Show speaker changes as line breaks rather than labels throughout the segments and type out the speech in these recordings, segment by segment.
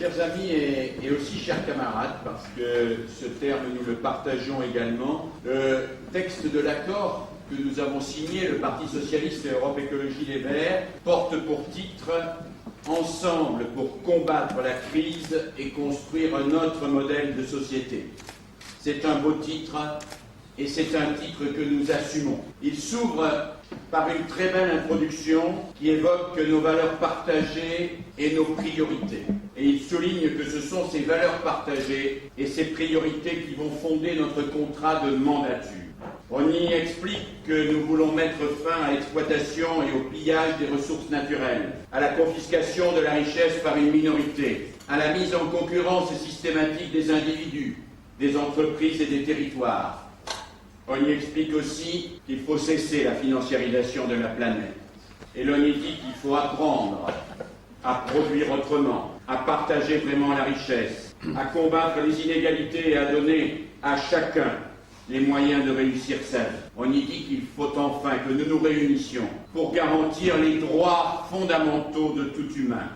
Chers amis et aussi chers camarades, parce que ce terme nous le partageons également, le texte de l'accord que nous avons signé, le Parti Socialiste et Europe Écologie Les Verts, porte pour titre « Ensemble pour combattre la crise et construire un autre modèle de société ». C'est un beau titre et c'est un titre que nous assumons. Il s'ouvre par une très belle introduction qui évoque nos valeurs partagées et nos priorités. Et il souligne que ce sont ces valeurs partagées et ces priorités qui vont fonder notre contrat de mandature. On y explique que nous voulons mettre fin à l'exploitation et au pillage des ressources naturelles, à la confiscation de la richesse par une minorité, à la mise en concurrence systématique des individus, des entreprises et des territoires. On y explique aussi qu'il faut cesser la financiarisation de la planète. Et l'on y dit qu'il faut apprendre à produire autrement, à partager vraiment la richesse, à combattre les inégalités et à donner à chacun les moyens de réussir sa vie. On y dit qu'il faut enfin que nous nous réunissions pour garantir les droits fondamentaux de tout humain.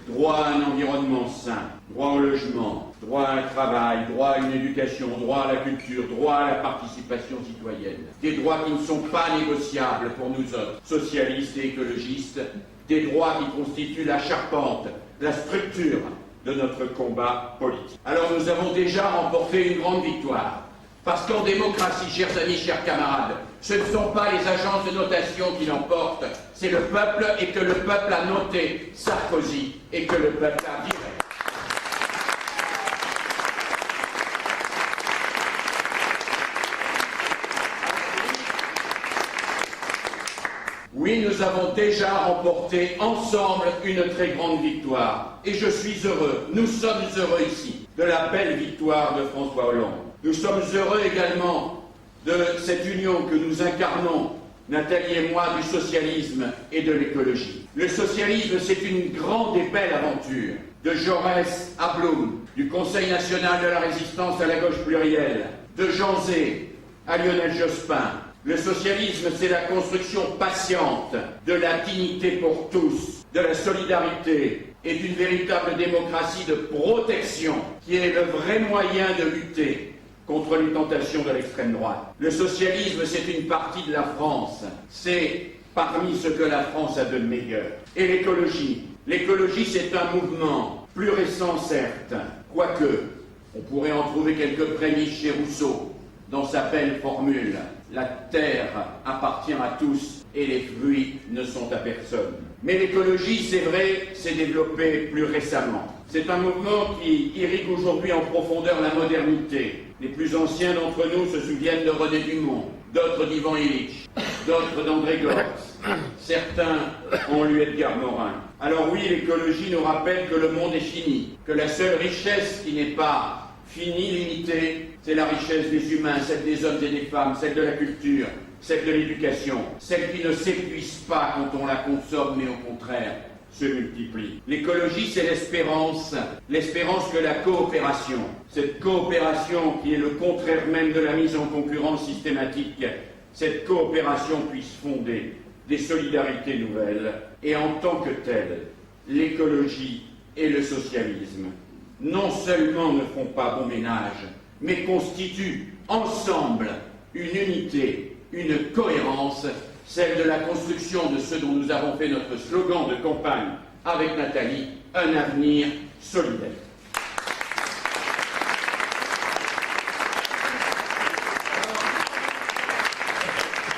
Droit à un environnement sain, droit au logement, droit à un travail, droit à une éducation, droit à la culture, droit à la participation citoyenne. Des droits qui ne sont pas négociables pour nous autres, socialistes et écologistes, des droits qui constituent la charpente, la structure de notre combat politique. Alors nous avons déjà remporté une grande victoire. Parce qu'en démocratie, chers amis, chers camarades, ce ne sont pas les agences de notation qui l'emportent, c'est le peuple et que le peuple a noté Sarkozy et que le peuple a viré. Oui, nous avons déjà remporté ensemble une très grande victoire. Et je suis heureux, nous sommes heureux ici, de la belle victoire de François Hollande. Nous sommes heureux également de cette union que nous incarnons, Nathalie et moi, du socialisme et de l'écologie. Le socialisme, c'est une grande et belle aventure. De Jaurès à Blum, du Conseil national de la résistance à la gauche plurielle, de Jean Zay à Lionel Jospin. Le socialisme, c'est la construction patiente de la dignité pour tous, de la solidarité et d'une véritable démocratie de protection qui est le vrai moyen de lutter contre les tentations de l'extrême droite. Le socialisme, c'est une partie de la France. C'est parmi ce que la France a de meilleur. Et l'écologie. L'écologie, c'est un mouvement plus récent, certes, quoique on pourrait en trouver quelques prémices chez Rousseau dans sa belle formule « La terre appartient à tous et les fruits ne sont à personne ». Mais l'écologie, c'est vrai, s'est développée plus récemment. C'est un mouvement qui irrigue aujourd'hui en profondeur la modernité. Les plus anciens d'entre nous se souviennent de René Dumont, d'autres d'Ivan Illich, d'autres d'André Gorz. Certains ont lu Edgar Morin. Alors oui, l'écologie nous rappelle que le monde est fini, que la seule richesse qui n'est pas finie, limitée, c'est la richesse des humains, celle des hommes et des femmes, celle de la culture, celle de l'éducation, celle qui ne s'épuise pas quand on la consomme, mais au contraire, se multiplie. L'écologie, c'est l'espérance que la coopération, cette coopération qui est le contraire même de la mise en concurrence systématique, cette coopération puisse fonder des solidarités nouvelles. Et en tant que telles, l'écologie et le socialisme non seulement ne font pas bon ménage, mais constituent ensemble une unité, une cohérence, celle de la construction de ce dont nous avons fait notre slogan de campagne avec Nathalie, un avenir solidaire.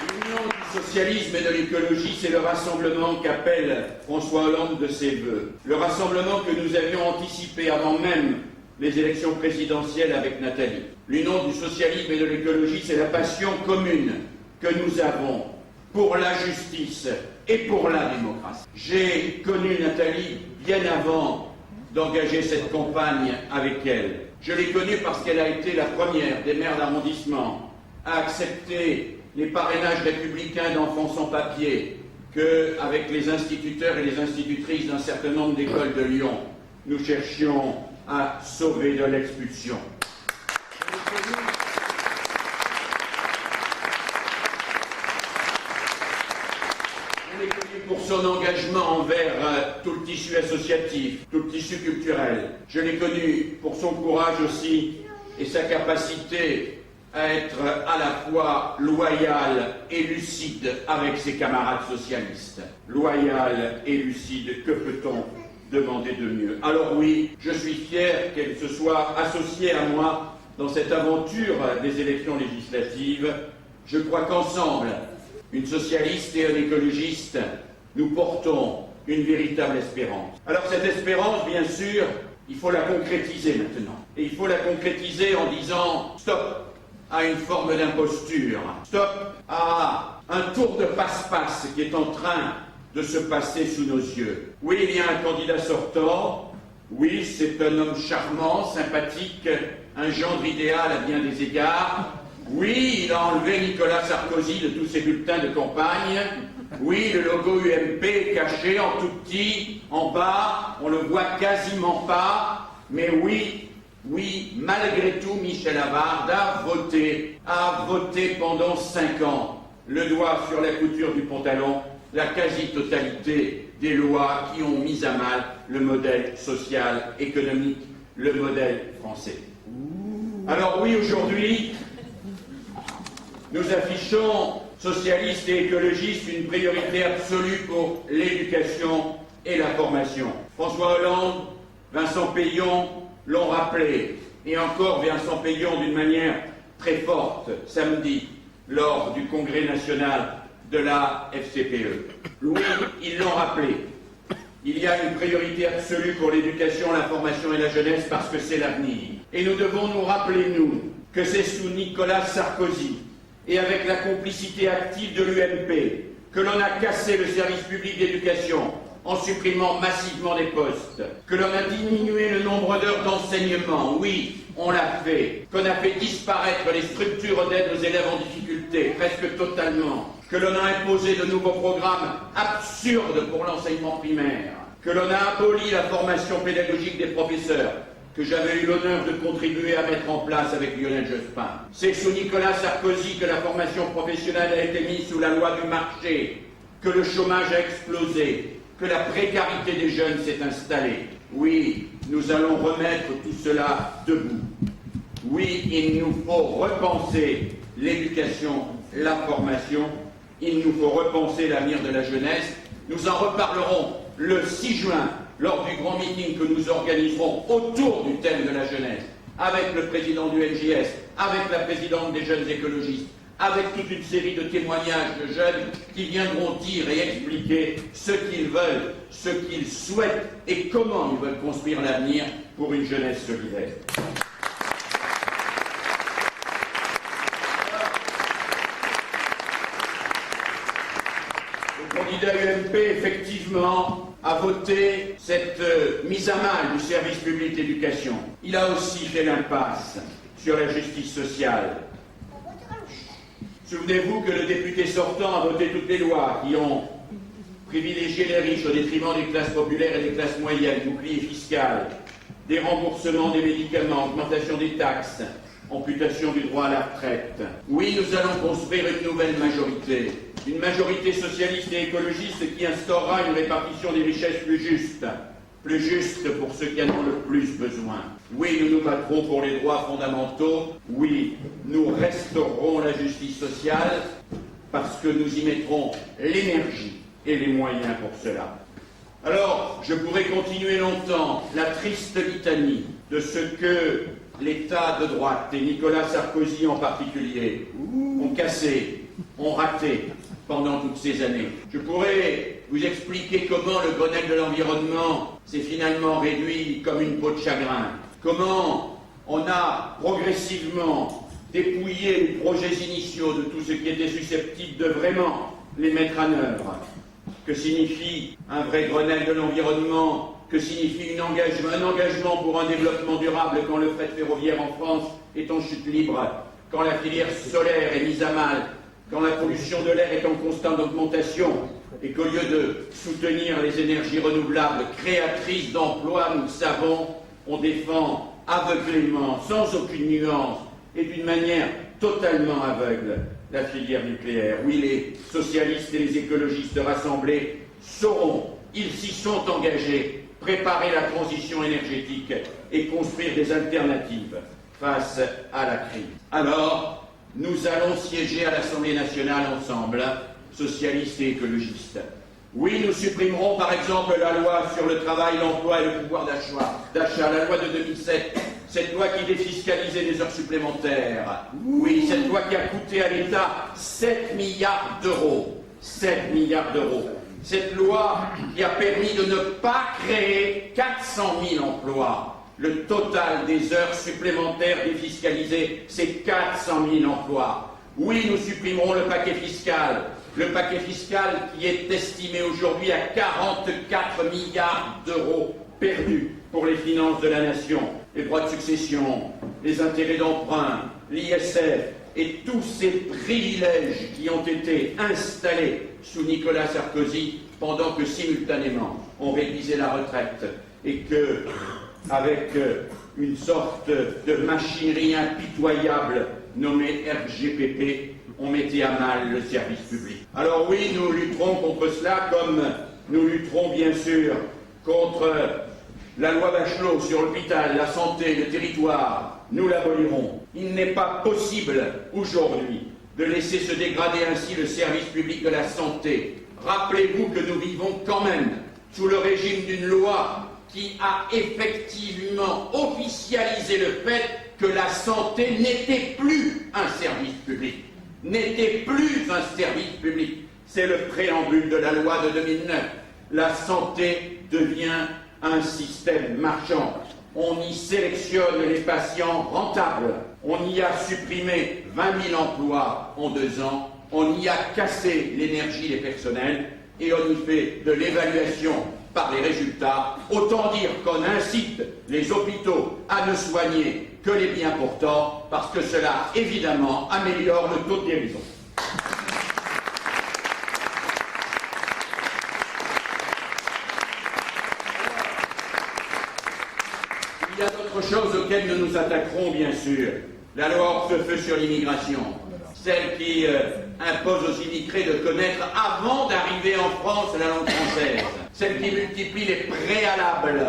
L'union du socialisme et de l'écologie, c'est le rassemblement qu'appelle François Hollande de ses vœux. Le rassemblement que nous avions anticipé avant même les élections présidentielles avec Nathalie. L'union du socialisme et de l'écologie, c'est la passion commune que nous avons pour la justice et pour la démocratie. J'ai connu Nathalie bien avant d'engager cette campagne avec elle. Je l'ai connue parce qu'elle a été la première des maires d'arrondissement à accepter les parrainages républicains d'enfants sans papier qu'avec les instituteurs et les institutrices d'un certain nombre d'écoles de Lyon, nous cherchions à sauver de l'expulsion. Je l'ai connu pour son engagement envers tout le tissu associatif, tout le tissu culturel. Je l'ai connu pour son courage aussi et sa capacité à être à la fois loyal et lucide avec ses camarades socialistes. Loyal et lucide, que peut-on demander de mieux? Alors oui, je suis fier qu'elle se soit associée à moi dans cette aventure des élections législatives. Je crois qu'ensemble, une socialiste et un écologiste, nous portons une véritable espérance. Alors cette espérance, bien sûr, il faut la concrétiser maintenant. Et il faut la concrétiser en disant stop à une forme d'imposture, stop à un tour de passe-passe qui est en train de se passer sous nos yeux. Oui, il y a un candidat sortant, oui, c'est un homme charmant, sympathique, un gendre idéal à bien des égards. Oui, il a enlevé Nicolas Sarkozy de tous ses bulletins de campagne. Oui, le logo UMP est caché en tout petit, en bas, on le voit quasiment pas. Mais oui, malgré tout, Michel Avard a voté pendant 5 ans, le doigt sur la couture du pantalon, la quasi-totalité des lois qui ont mis à mal le modèle social, économique, le modèle français. Alors oui, aujourd'hui, nous affichons, socialistes et écologistes, une priorité absolue pour l'éducation et la formation. François Hollande, Vincent Peillon l'ont rappelé, et encore Vincent Peillon d'une manière très forte, samedi, lors du congrès national de la FCPE. Oui, ils l'ont rappelé. Il y a une priorité absolue pour l'éducation, la formation et la jeunesse parce que c'est l'avenir. Et nous devons nous rappeler, nous, que c'est sous Nicolas Sarkozy et avec la complicité active de l'UMP que l'on a cassé le service public d'éducation en supprimant massivement des postes, que l'on a diminué le nombre d'heures d'enseignement, oui, on l'a fait, qu'on a fait disparaître les structures d'aide aux élèves en difficulté, presque totalement, que l'on a imposé de nouveaux programmes absurdes pour l'enseignement primaire, que l'on a aboli la formation pédagogique des professeurs, que j'avais eu l'honneur de contribuer à mettre en place avec Lionel Jospin. C'est sous Nicolas Sarkozy que la formation professionnelle a été mise sous la loi du marché, que le chômage a explosé, que la précarité des jeunes s'est installée. Oui, nous allons remettre tout cela debout. Oui, il nous faut repenser l'éducation, la formation, il nous faut repenser l'avenir de la jeunesse. Nous en reparlerons le 6 juin lors du grand meeting que nous organiserons autour du thème de la jeunesse, avec le président du NJS, avec la présidente des jeunes écologistes, avec toute une série de témoignages de jeunes qui viendront dire et expliquer ce qu'ils veulent, ce qu'ils souhaitent et comment ils veulent construire l'avenir pour une jeunesse solidaire. Le candidat UMP, effectivement, a voté cette mise à mal du service public d'éducation. Il a aussi fait l'impasse sur la justice sociale. Souvenez-vous que le député sortant a voté toutes les lois qui ont privilégié les riches au détriment des classes populaires et des classes moyennes, bouclier fiscal, des remboursements des médicaments, augmentation des taxes, amputation du droit à la retraite. Oui, nous allons construire une nouvelle majorité, une majorité socialiste et écologiste qui instaurera une répartition des richesses plus juste pour ceux qui en ont le plus besoin. Oui, nous nous battrons pour les droits fondamentaux. Oui, nous restaurerons la justice sociale parce que nous y mettrons l'énergie et les moyens pour cela. Alors, je pourrais continuer longtemps la triste litanie de ce que l'État de droite, et Nicolas Sarkozy en particulier, ont cassé, ont raté pendant toutes ces années. Je pourrais vous expliquer comment le Grenelle de l'environnement s'est finalement réduit comme une peau de chagrin, comment on a progressivement dépouillé les projets initiaux de tout ce qui était susceptible de vraiment les mettre en œuvre. Que signifie un vrai Grenelle de l'environnement? Que signifie un engagement pour un développement durable quand le fret ferroviaire en France est en chute libre, quand la filière solaire est mise à mal, quand la pollution de l'air est en constante augmentation, et qu'au lieu de soutenir les énergies renouvelables créatrices d'emplois, nous le savons, on défend aveuglément, sans aucune nuance, et d'une manière totalement aveugle, la filière nucléaire. Oui, les socialistes et les écologistes rassemblés sauront, ils s'y sont engagés, préparer la transition énergétique et construire des alternatives face à la crise. Alors, nous allons siéger à l'Assemblée nationale ensemble, socialistes et écologistes. Oui, nous supprimerons par exemple la loi sur le travail, l'emploi et le pouvoir d'achat, la loi de 2007, cette loi qui défiscalisait des heures supplémentaires. Oui, cette loi qui a coûté à l'État 7 milliards d'euros. 7 milliards d'euros. Cette loi qui a permis de ne pas créer 400 000 emplois. Le total des heures supplémentaires défiscalisées, c'est 400 000 emplois. Oui, nous supprimerons le paquet fiscal qui est estimé aujourd'hui à 44 milliards d'euros perdus pour les finances de la nation, les droits de succession, les intérêts d'emprunt, l'ISF et tous ces privilèges qui ont été installés sous Nicolas Sarkozy pendant que simultanément on réduisait la retraite et que, avec une sorte de machinerie impitoyable nommée RGPP, on mettait à mal le service public. Alors oui, nous lutterons contre cela comme nous lutterons bien sûr contre la loi Bachelot sur l'hôpital, la santé, le territoire. Nous l'abolirons. Il n'est pas possible aujourd'hui de laisser se dégrader ainsi le service public de la santé. Rappelez-vous que nous vivons quand même sous le régime d'une loi qui a effectivement officialisé le fait que la santé n'était plus un service public. N'était plus un service public. C'est le préambule de la loi de 2009. La santé devient un système marchand. On y sélectionne les patients rentables. On y a supprimé 20 000 emplois en 2 ans. On y a cassé l'énergie des personnels et on y fait de l'évaluation par les résultats. Autant dire qu'on incite les hôpitaux à ne soigner que les bien portants, parce que cela, évidemment, améliore le taux de guérison. Il y a d'autres choses auxquelles nous nous attaquerons, bien sûr. La loi hors-feu sur l'immigration, celle qui impose aux immigrés de connaître avant d'arriver en France la langue française, celle qui multiplie les préalables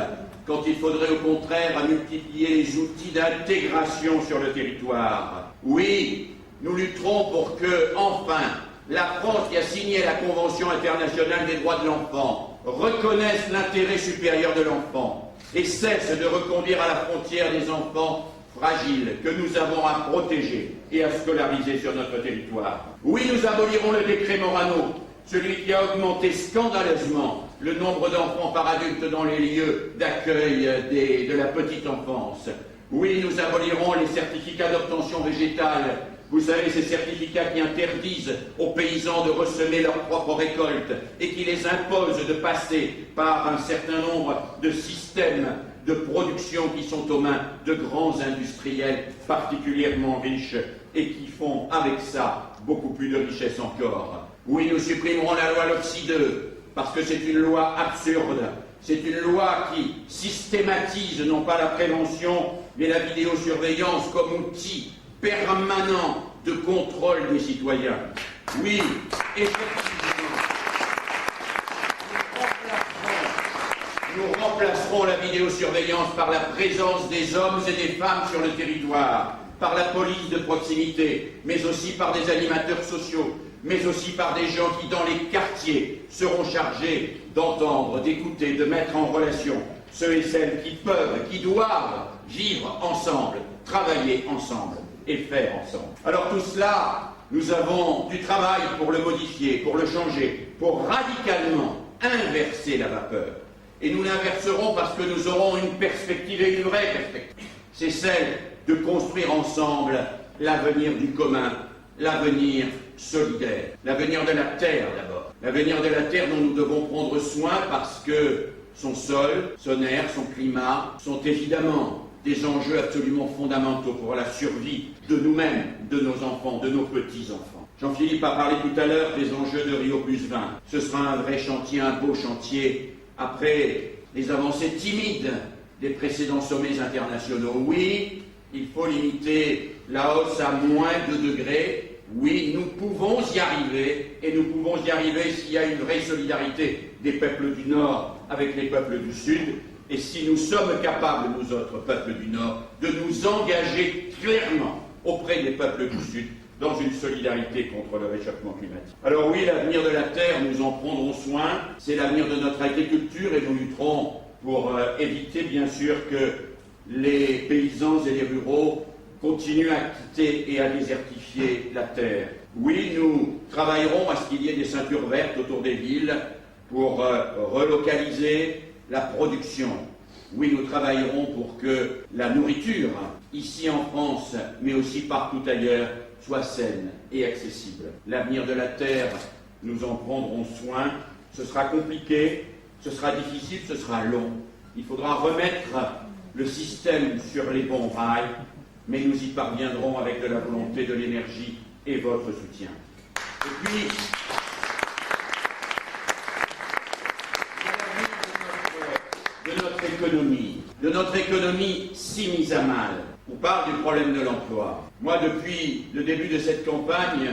quand il faudrait au contraire multiplier les outils d'intégration sur le territoire. Oui, nous lutterons pour que, enfin, la France qui a signé la Convention internationale des droits de l'enfant reconnaisse l'intérêt supérieur de l'enfant et cesse de reconduire à la frontière des enfants fragiles que nous avons à protéger et à scolariser sur notre territoire. Oui, nous abolirons le décret Morano, celui qui a augmenté scandaleusement le nombre d'enfants par adulte dans les lieux d'accueil de la petite enfance. Oui, nous abolirons les certificats d'obtention végétale. Vous savez, ces certificats qui interdisent aux paysans de ressemer leur propre récolte et qui les imposent de passer par un certain nombre de systèmes de production qui sont aux mains de grands industriels particulièrement riches et qui font avec ça beaucoup plus de richesse encore. Oui, nous supprimerons la loi LOPSI 2 parce que c'est une loi absurde. C'est une loi qui systématise non pas la prévention mais la vidéosurveillance comme outil permanent de contrôle des citoyens. Oui, effectivement, nous remplacerons la vidéosurveillance par la présence des hommes et des femmes sur le territoire, par la police de proximité, mais aussi par des animateurs sociaux, mais aussi par des gens qui, dans les quartiers, seront chargés d'entendre, d'écouter, de mettre en relation ceux et celles qui peuvent, qui doivent vivre ensemble, travailler ensemble et faire ensemble. Alors tout cela, nous avons du travail pour le modifier, pour le changer, pour radicalement inverser la vapeur. Et nous l'inverserons parce que nous aurons une perspective et une vraie perspective. C'est celle de construire ensemble l'avenir du commun, l'avenir solidaire, l'avenir de la terre d'abord, l'avenir de la terre dont nous devons prendre soin parce que son sol, son air, son climat sont évidemment des enjeux absolument fondamentaux pour la survie de nous-mêmes, de nos enfants, de nos petits-enfants. Jean-Philippe a parlé tout à l'heure des enjeux de Rio+20. Ce sera un vrai chantier, un beau chantier, après les avancées timides des précédents sommets internationaux. Oui, il faut limiter la hausse à moins 2 degrés, Oui, nous pouvons y arriver, et nous pouvons y arriver s'il y a une vraie solidarité des peuples du Nord avec les peuples du Sud, et si nous sommes capables, nous autres peuples du Nord, de nous engager clairement auprès des peuples du Sud dans une solidarité contre le réchauffement climatique. Alors oui, l'avenir de la Terre, nous en prendrons soin, c'est l'avenir de notre agriculture, et nous lutterons pour éviter bien sûr que les paysans et les ruraux continuent à quitter et à désertifier la terre. Oui, nous travaillerons à ce qu'il y ait des ceintures vertes autour des villes pour relocaliser la production. Oui, nous travaillerons pour que la nourriture, ici en France, mais aussi partout ailleurs, soit saine et accessible. L'avenir de la terre, nous en prendrons soin. Ce sera compliqué, ce sera difficile, ce sera long. Il faudra remettre le système sur les bons rails, mais nous y parviendrons avec de la volonté, de l'énergie et votre soutien. Et puis, de notre économie si mise à mal. On parle du problème de l'emploi. Moi, depuis le début de cette campagne,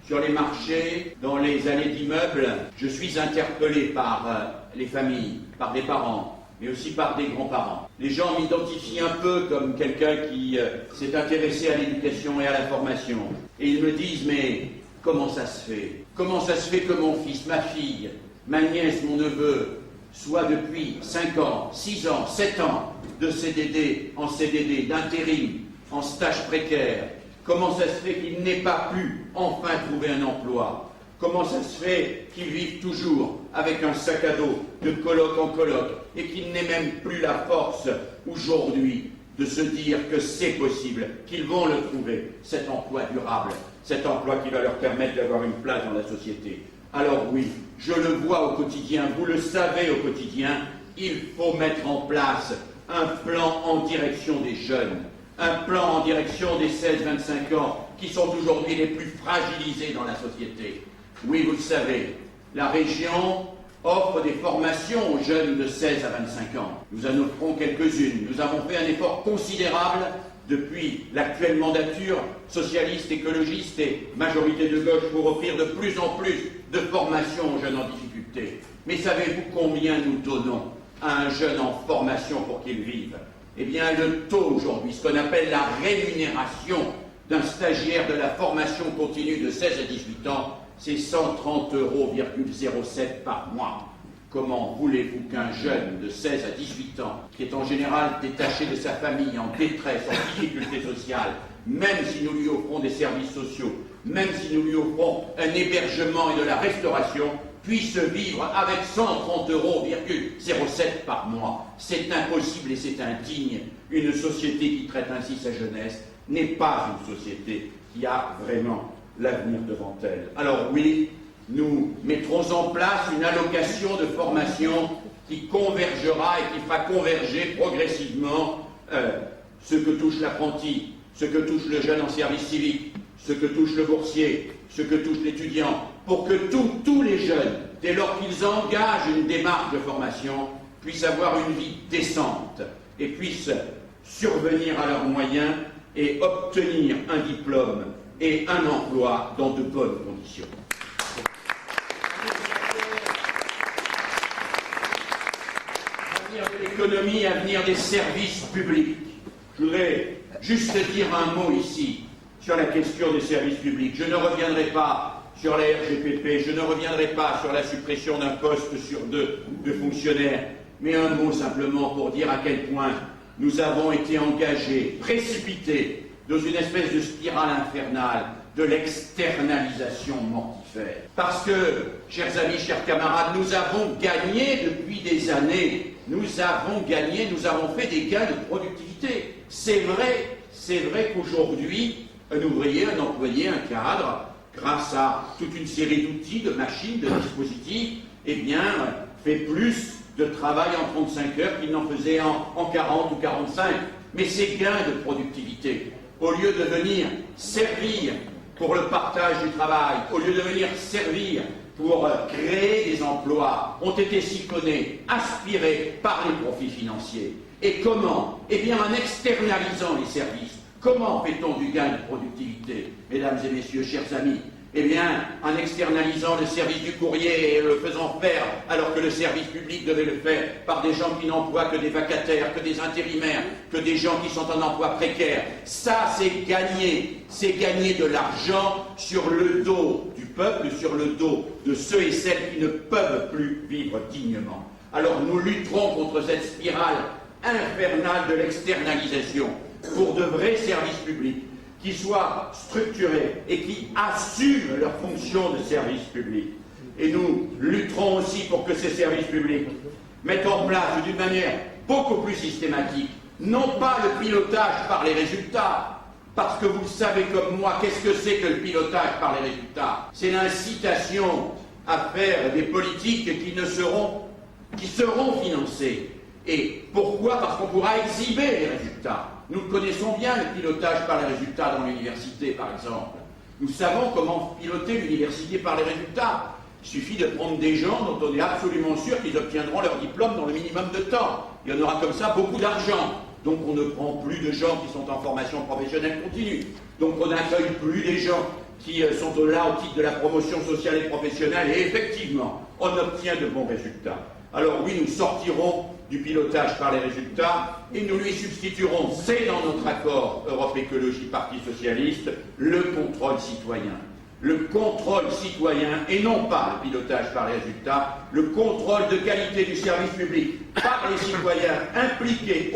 sur les marchés, dans les allées d'immeubles, je suis interpellé par les familles, par des parents, mais aussi par des grands-parents. Les gens m'identifient un peu comme quelqu'un qui s'est intéressé à l'éducation et à la formation. Et ils me disent, mais comment ça se fait? Comment ça se fait que mon fils, ma fille, ma nièce, mon neveu, soit depuis 5 ans, 6 ans, 7 ans de CDD en CDD, d'intérim, en stage précaire? Comment ça se fait qu'il n'ait pas pu enfin trouver un emploi? Comment ça se fait qu'ils vivent toujours avec un sac à dos de colloque en colloque et qu'ils n'aient même plus la force aujourd'hui de se dire que c'est possible, qu'ils vont le trouver, cet emploi durable, cet emploi qui va leur permettre d'avoir une place dans la société? Alors oui, je le vois au quotidien, vous le savez au quotidien, il faut mettre en place un plan en direction des jeunes, un plan en direction des 16-25 ans qui sont aujourd'hui les plus fragilisés dans la société. Oui, vous le savez, la région offre des formations aux jeunes de 16 à 25 ans. Nous en offrons quelques-unes. Nous avons fait un effort considérable depuis l'actuelle mandature socialiste, écologiste et majorité de gauche pour offrir de plus en plus de formations aux jeunes en difficulté. Mais savez-vous combien nous donnons à un jeune en formation pour qu'il vive? Eh bien, le taux aujourd'hui, ce qu'on appelle la rémunération d'un stagiaire de la formation continue de 16 à 18 ans, c'est 130,07 € par mois. Comment voulez-vous qu'un jeune de 16 à 18 ans, qui est en général détaché de sa famille, en détresse, en difficulté sociale, même si nous lui offrons des services sociaux, même si nous lui offrons un hébergement et de la restauration, puisse vivre avec 130,07 € par mois? C'est impossible et c'est indigne. Une société qui traite ainsi sa jeunesse n'est pas une société qui a vraiment l'avenir devant elle. Alors oui, nous mettrons en place une allocation de formation qui convergera et qui fera converger progressivement ce que touche l'apprenti, ce que touche le jeune en service civique, ce que touche le boursier, ce que touche l'étudiant, pour que tous les jeunes, dès lors qu'ils engagent une démarche de formation, puissent avoir une vie décente et puissent survenir à leurs moyens et obtenir un diplôme et un emploi dans de bonnes conditions. Avenir de l'économie, avenir des services publics. Je voudrais juste dire un mot ici sur la question des services publics. Je ne reviendrai pas sur la RGPP, je ne reviendrai pas sur la suppression d'un poste sur 2 de fonctionnaires, mais un mot simplement pour dire à quel point nous avons été engagés, précipités, dans une espèce de spirale infernale de l'externalisation mortifère. Parce que, chers amis, chers camarades, nous avons gagné depuis des années, nous avons gagné, nous avons fait des gains de productivité. C'est vrai qu'aujourd'hui, un ouvrier, un employé, un cadre, grâce à toute une série d'outils, de machines, de dispositifs, eh bien, fait plus de travail en 35 heures qu'il n'en faisait en 40 ou 45. Mais ces gains de productivité, au lieu de venir servir pour le partage du travail, au lieu de venir servir pour créer des emplois, ont été siphonnés, aspirés par les profits financiers. Et comment? Eh bien, en externalisant les services, Comment fait-on du gain de productivité, mesdames et messieurs, chers amis? Eh bien, en externalisant le service du courrier et le faisant faire, alors que le service public devait le faire par des gens qui n'emploient que des vacataires, que des intérimaires, que des gens qui sont en emploi précaire. Ça, c'est gagner de l'argent sur le dos du peuple, sur le dos de ceux et celles qui ne peuvent plus vivre dignement. Alors nous lutterons contre cette spirale infernale de l'externalisation pour de vrais services publics qui soient structurés et qui assument leur fonction de service public. Et nous lutterons aussi pour que ces services publics mettent en place d'une manière beaucoup plus systématique, non pas le pilotage par les résultats, parce que vous le savez comme moi, qu'est-ce que c'est que le pilotage par les résultats? C'est l'incitation à faire des politiques qui seront financées. Et pourquoi? Parce qu'on pourra exhiber les résultats. Nous connaissons bien le pilotage par les résultats dans l'université, par exemple. Nous savons comment piloter l'université par les résultats. Il suffit de prendre des gens dont on est absolument sûr qu'ils obtiendront leur diplôme dans le minimum de temps. Il y en aura comme ça beaucoup d'argent. Donc on ne prend plus de gens qui sont en formation professionnelle continue. Donc on n'accueille plus des gens qui sont là au titre de la promotion sociale et professionnelle. Et effectivement, on obtient de bons résultats. Alors oui, nous sortirons du pilotage par les résultats et nous lui substituerons, c'est dans notre accord Europe Écologie Parti Socialiste, le contrôle citoyen. Le contrôle citoyen et non pas le pilotage par les résultats, le contrôle de qualité du service public par les citoyens impliqués